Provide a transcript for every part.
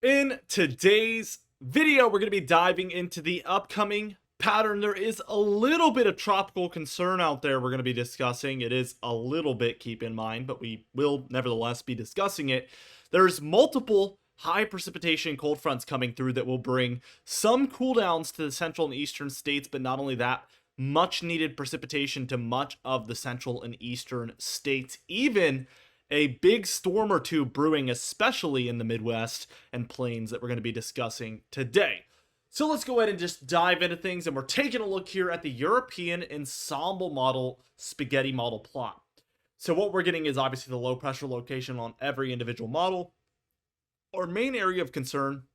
In today's video, we're going to be diving into the upcoming pattern. There is a little bit of tropical concern out there we're going to be discussing. It is a little bit, keep in mind, but we will nevertheless be discussing it. There's multiple high precipitation cold fronts coming through that will bring some cooldowns to the central and eastern states, but not only that, much needed precipitation to much of the central and eastern states, even a big storm or two brewing, especially in the Midwest and plains that we're going to be discussing today. So let's go ahead and just dive into things, and we're taking a look here at the European ensemble model spaghetti model plot. So what we're getting is obviously the low pressure location on every individual model. Our main area of concern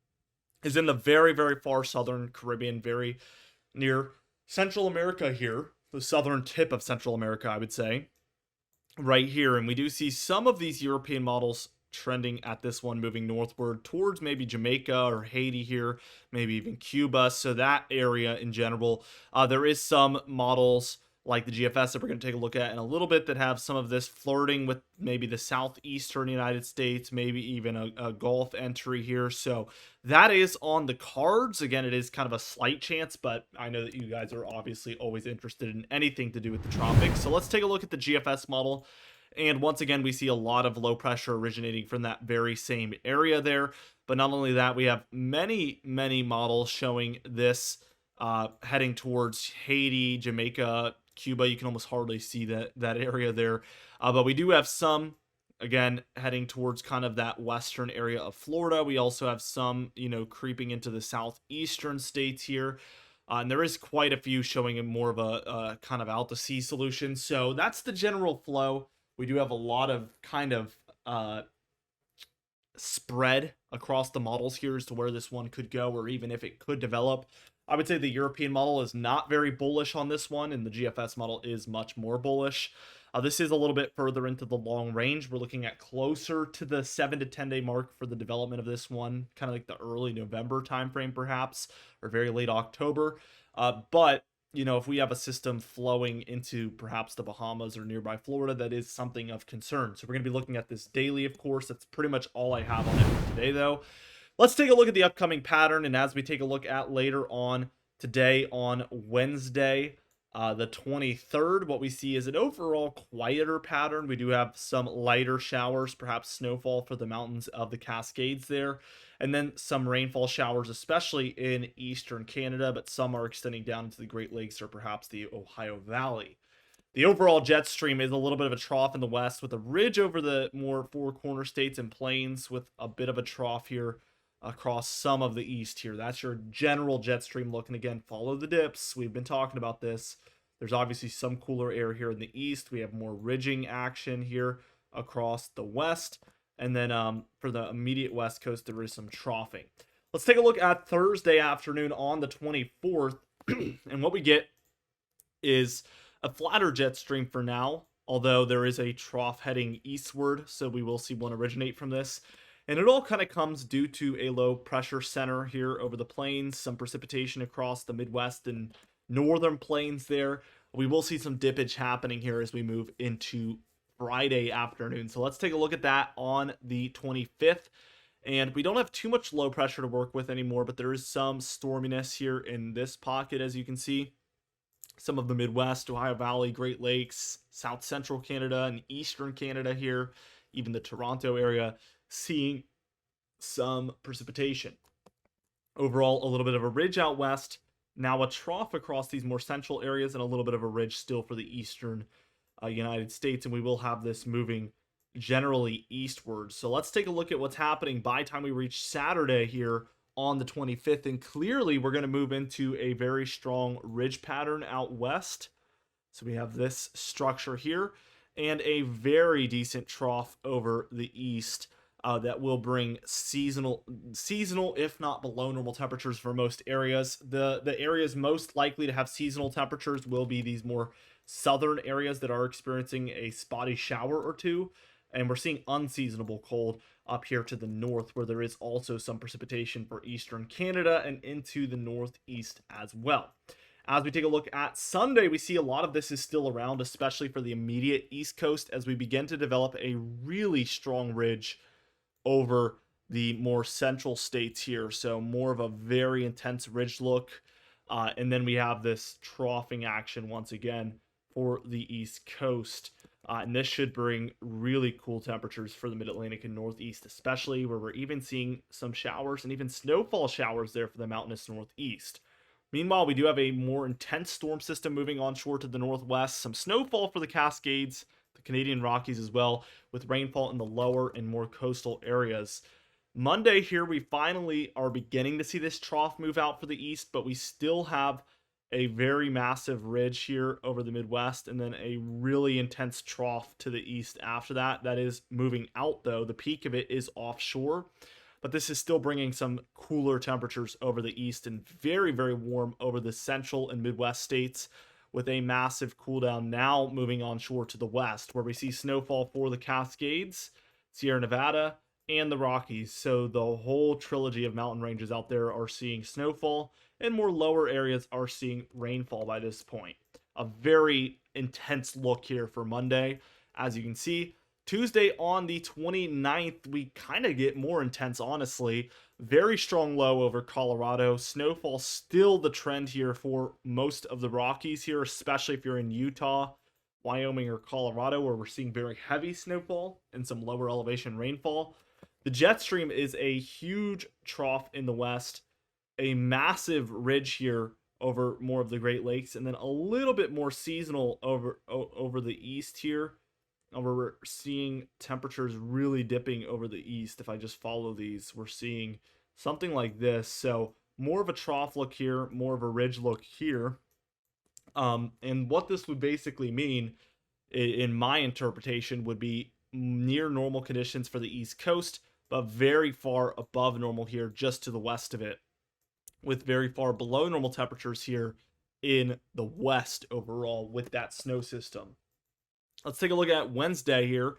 is in the very, very far southern Caribbean, very near Central America here, the southern tip of Central America, I would say, right here. And we do see some of these European models trending at this one, moving northward towards maybe Jamaica or Haiti here, maybe even Cuba. So that area in general, there is some models like the GFS that we're going to take a look at in a little bit that have some of this flirting with maybe the southeastern United States, maybe even a Gulf entry here. So that is on the cards. Again, it is kind of a slight chance, but I know that you guys are obviously always interested in anything to do with the tropics. So let's take a look at the GFS model. And once again, we see a lot of low pressure originating from that very same area there. But not only that, we have many models showing this heading towards Haiti, Jamaica, Cuba. You can almost hardly see that area there. But we do have some, again, heading towards kind of that western area of Florida. We also have some, creeping into the southeastern states here. And there is quite a few showing more of a kind of out to sea solution. So that's the general flow. We do have a lot of kind of spread across the models here as to where this one could go, or even if it could develop. I would say the European model is not very bullish on this one, and the GFS model is much more bullish. This is a little bit further into the long range. We're looking at closer to the 7 to 10 day mark for the development of this one, kind of like the early November timeframe perhaps, or very late October. But if we have a system flowing into perhaps the Bahamas or nearby Florida, that is something of concern. So we're going to be looking at this daily, of course. That's pretty much all I have on it for today, though. Let's take a look at the upcoming pattern, and as we take a look at later on today on Wednesday, the 23rd, what we see is an overall quieter pattern. We do have some lighter showers, perhaps snowfall for the mountains of the Cascades there, and then some rainfall showers, especially in eastern Canada, but some are extending down into the Great Lakes or perhaps the Ohio Valley. The overall jet stream is a little bit of a trough in the west with a ridge over the more four corner states and plains with a bit of a trough here across some of the east here. That's your general jet stream look. And again, follow the dips. We've been talking about this. There's obviously some cooler air here in the east. We have more ridging action here across the west. And then for the immediate west coast, there is some troughing. Let's take a look at Thursday afternoon on the 24th. And what we get is a flatter jet stream for now, although there is a trough heading eastward. So we will see one originate from this. And it all kind of comes due to a low pressure center here over the plains, some precipitation across the Midwest and northern plains there. We will see some dippage happening here as we move into Friday afternoon. So let's take a look at that on the 25th. And we don't have too much low pressure to work with anymore, but there is some storminess here in this pocket, as you can see. Some of the Midwest, Ohio Valley, Great Lakes, South Central Canada, and Eastern Canada here, even the Toronto area, seeing some precipitation. Overall, a little bit of a ridge out west, now a trough across these more central areas, and a little bit of a ridge still for the eastern United States, and we will have this moving generally eastward. So let's take a look at what's happening by the time we reach Saturday here on the 25th, and clearly we're going to move into a very strong ridge pattern out west. So we have this structure here, and a very decent trough over the east. That will bring seasonal, if not below normal temperatures for most areas. The areas most likely to have seasonal temperatures will be these more southern areas that are experiencing a spotty shower or two. And we're seeing unseasonable cold up here to the north, where there is also some precipitation for eastern Canada and into the northeast as well. As we take a look at Sunday, we see a lot of this is still around, especially for the immediate east coast, as we begin to develop a really strong ridge over the more central states here. So more of a very intense ridge look. And then we have this troughing action once again for the East Coast. And this should bring really cool temperatures for the Mid-Atlantic and Northeast, especially where we're even seeing some showers and even snowfall showers there for the mountainous Northeast. Meanwhile, we do have a more intense storm system moving onshore to the northwest, some snowfall for the Cascades, the Canadian Rockies as well, with rainfall in the lower and more coastal areas. Monday here, we finally are beginning to see this trough move out for the east, but we still have a very massive ridge here over the Midwest, and then a really intense trough to the east after that. That is moving out, though. The peak of it is offshore, but this is still bringing some cooler temperatures over the east and very, very warm over the central and Midwest states, with a massive cool down now moving onshore to the west, where we see snowfall for the Cascades, Sierra Nevada, and the Rockies. So the whole trilogy of mountain ranges out there are seeing snowfall, and more lower areas are seeing rainfall by this point. A very intense look here for Monday. As you can see, Tuesday on the 29th, we kind of get more intense, honestly. Very strong low over Colorado. Snowfall still the trend here for most of the Rockies here, especially if you're in Utah, Wyoming, or Colorado, where we're seeing very heavy snowfall and some lower elevation rainfall. The jet stream is a huge trough in the west, a massive ridge here over more of the Great Lakes, and then a little bit more seasonal over the east here, where we're seeing temperatures really dipping over the east. If I just follow these, we're seeing something like this. So more of a trough look here, more of a ridge look here. And what this would basically mean, in my interpretation, would be near normal conditions for the East Coast, but very far above normal here just to the west of it, with very far below normal temperatures here in the west overall with that snow system. Let's take a look at Wednesday here.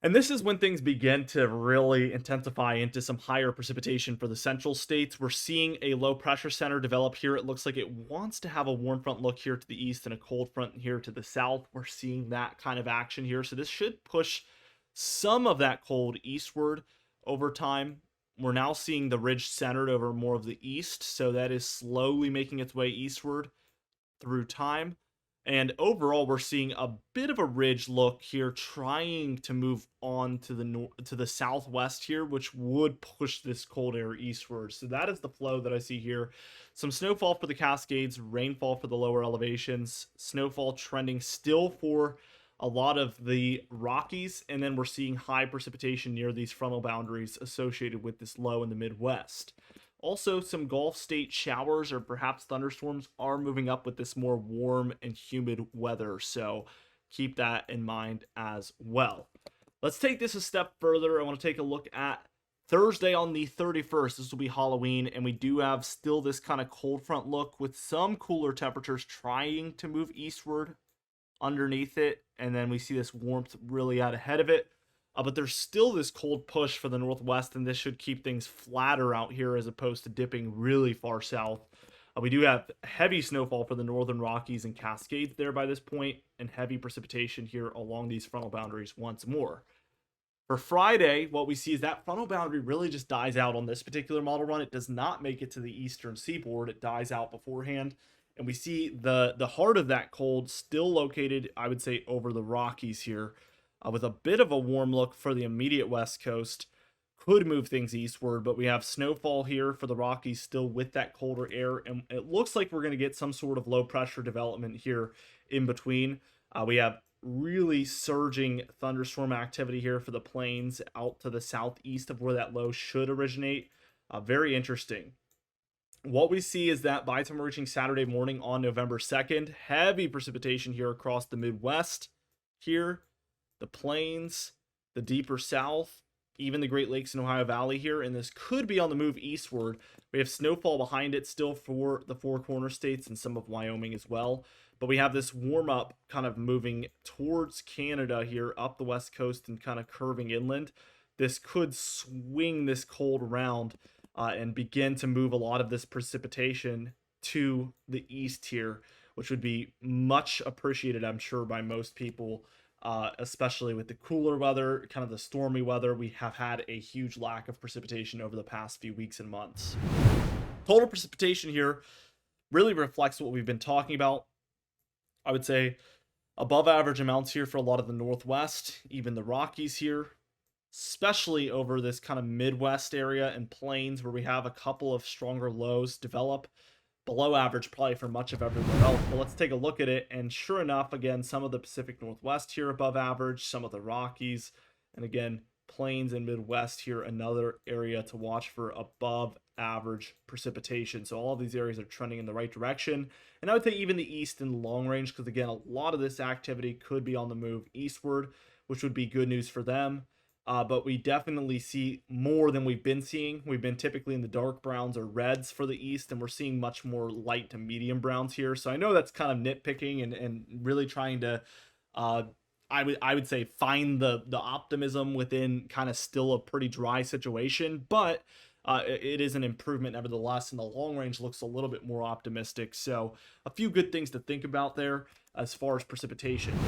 And this is when things begin to really intensify into some higher precipitation for the central states. We're seeing a low pressure center develop here. It looks like it wants to have a warm front look here to the east and a cold front here to the south. We're seeing that kind of action here. So this should push some of that cold eastward over time. We're now seeing the ridge centered over more of the east. So that is slowly making its way eastward through time. And overall, we're seeing a bit of a ridge look here, trying to move on to the southwest here, which would push this cold air eastward. So that is the flow that I see here. Some snowfall for the Cascades, rainfall for the lower elevations, snowfall trending still for a lot of the Rockies, and then we're seeing high precipitation near these frontal boundaries associated with this low in the Midwest. Also, some Gulf state showers or perhaps thunderstorms are moving up with this more warm and humid weather, so keep that in mind as well. Let's take this a step further. I want to take a look at Thursday on the 31st. This will be Halloween, and we do have still this kind of cold front look with some cooler temperatures trying to move eastward underneath it, and then we see this warmth really out ahead of it. But there's still this cold push for the northwest, and this should keep things flatter out here as opposed to dipping really far south. We do have heavy snowfall for the northern Rockies and Cascades there by this point, and heavy precipitation here along these frontal boundaries once more. For Friday, what we see is that frontal boundary really just dies out on this particular model run. It does not make it to the eastern seaboard. It dies out beforehand. And we see the heart of that cold still located, I would say, over the Rockies here. With a bit of a warm look for the immediate west coast, could move things eastward, but we have snowfall here for the Rockies still with that colder air, and it looks like we're going to get some sort of low pressure development here in between. We have really surging thunderstorm activity here for the plains out to the southeast of where that low should originate. Very interesting. What we see is that by the time we're reaching Saturday morning on November 2nd, heavy precipitation here across the Midwest here, the plains, the deeper south, even the Great Lakes and Ohio Valley here, and this could be on the move eastward. We have snowfall behind it still for the Four Corner states and some of Wyoming as well, but we have this warm up kind of moving towards Canada here up the west coast and kind of curving inland. This could swing this cold around and begin to move a lot of this precipitation to the east here, which would be much appreciated, I'm sure, by most people especially with the cooler weather, kind of the stormy weather. We have had a huge lack of precipitation over the past few weeks and months. Total precipitation here really reflects what we've been talking about. I would say above average amounts here for a lot of the Northwest, even the Rockies here, especially over this kind of Midwest area and plains where we have a couple of stronger lows develop. Below average probably for much of everywhere else. But let's take a look at it. And sure enough, again, some of the Pacific Northwest here above average, some of the Rockies, and again, plains and Midwest here, another area to watch for above average precipitation. So all of these areas are trending in the right direction. And I would say even the east and long range, because again, a lot of this activity could be on the move eastward, which would be good news for them. But we definitely see more than we've been seeing. We've been typically in the dark browns or reds for the east, and we're seeing much more light to medium browns here. So I know that's kind of nitpicking and really trying to, I would say, find the optimism within kind of still a pretty dry situation, but it is an improvement nevertheless, and the long range looks a little bit more optimistic. So a few good things to think about there as far as precipitation.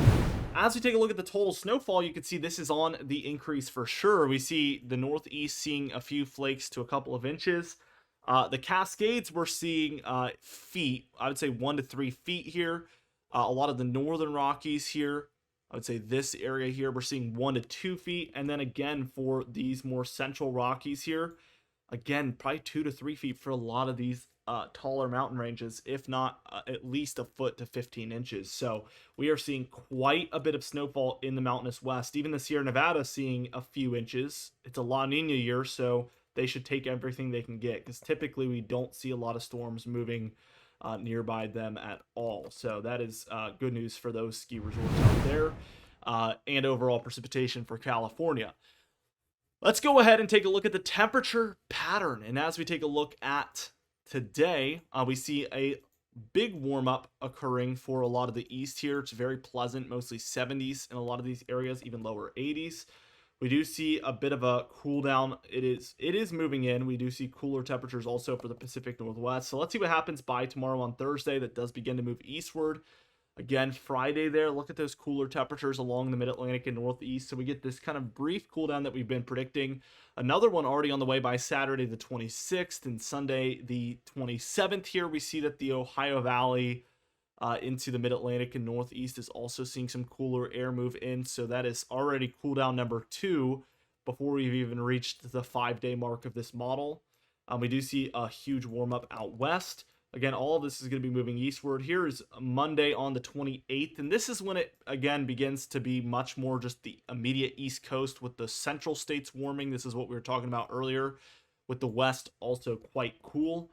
As we take a look at the total snowfall, you can see this is on the increase for sure. We see the Northeast seeing a few flakes to a couple of inches. The Cascades, we're seeing feet. I would say 1 to 3 feet here. A lot of the northern Rockies here, I would say this area here, we're seeing 1 to 2 feet. And then again, for these more central Rockies here, again, probably 2 to 3 feet for a lot of these taller mountain ranges, if not at least a foot to 15 inches. So we are seeing quite a bit of snowfall in the mountainous west. Even the Sierra Nevada seeing a few inches. It's a La Nina year, so they should take everything they can get, because typically we don't see a lot of storms moving nearby them at all. So that is good news for those ski resorts out there, and overall precipitation for California. Let's go ahead and take a look at the temperature pattern. And as we take a look at today, we see a big warm up occurring for a lot of the east here. It's very pleasant, mostly 70s in a lot of these areas, even lower 80s. We do see a bit of a cool down. It is moving in. We do see cooler temperatures also for the Pacific Northwest. So let's see what happens by tomorrow on Thursday. That does begin to move eastward. Again, Friday there, look at those cooler temperatures along the mid-Atlantic and Northeast. So we get this kind of brief cool down that we've been predicting. Another one already on the way by Saturday the 26th, and Sunday the 27th here. We see that the Ohio Valley into the mid-Atlantic and Northeast is also seeing some cooler air move in. So that is already cool down number 2 before we've even reached the 5-day mark of this model. We do see a huge warm-up out west. Again, all of this is going to be moving eastward. Here is Monday on the 28th, and this is when it, again, begins to be much more just the immediate East Coast with the central states warming. This is what we were talking about earlier, with the West also quite cool.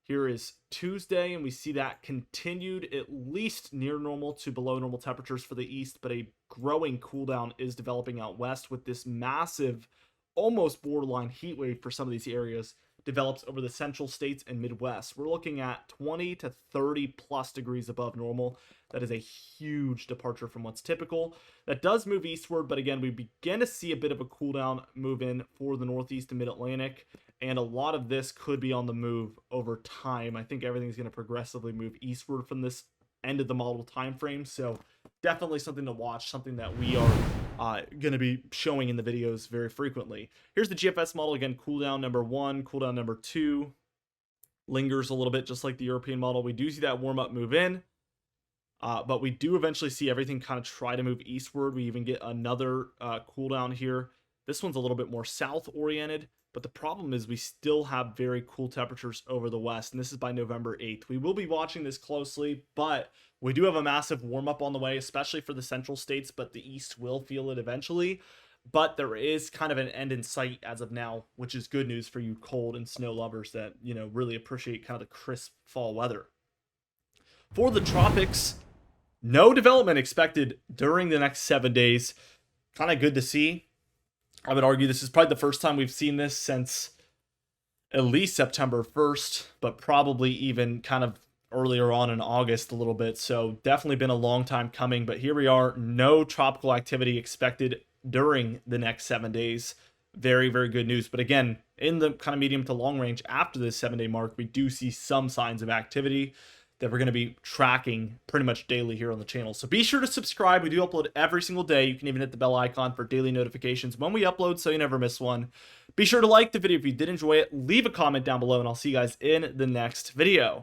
Here is Tuesday, and we see that continued at least near normal to below normal temperatures for the East, but a growing cool down is developing out West with this massive, almost borderline heat wave for some of these areas develops over the central states and Midwest. We're looking at 20 to 30 plus degrees above normal. That is a huge departure from what's typical. That does move eastward, but again, we begin to see a bit of a cool down move in for the Northeast and Mid-Atlantic, and a lot of this could be on the move over time. I think everything's going to progressively move eastward from this end of the model time frame, so definitely something to watch, something that we are going to be showing in the videos very frequently. Here's the GFS model again. Cool down number 1, cool down number 2 lingers a little bit just like the European model. We do see that warm up move in, but we do eventually see everything kind of try to move eastward. We even get another cool down here. This one's a little bit more south oriented, but the problem is we still have very cool temperatures over the west, and this is by November 8th. We will be watching this closely, but we do have a massive warm-up on the way, especially for the central states, but the east will feel it eventually. But there is kind of an end in sight as of now, which is good news for you cold and snow lovers that, you know, really appreciate kind of the crisp fall weather. For the tropics, no development expected during the next 7 days. Kind of good to see. I would argue this is probably the first time we've seen this since at least September 1st, but probably even kind of earlier on in August a little bit. So definitely been a long time coming, but here we are. No tropical activity expected during the next 7 days. Very, very good news. But again, in the kind of medium to long range after this 7-day mark, we do see some signs of activity. that we're going to be tracking pretty much daily here on the channel. So be sure to subscribe. We do upload every single day. You can even hit the bell icon for daily notifications when we upload so you never miss one. Be sure to like the video if you did enjoy it. Leave a comment down below, and I'll see you guys in the next video.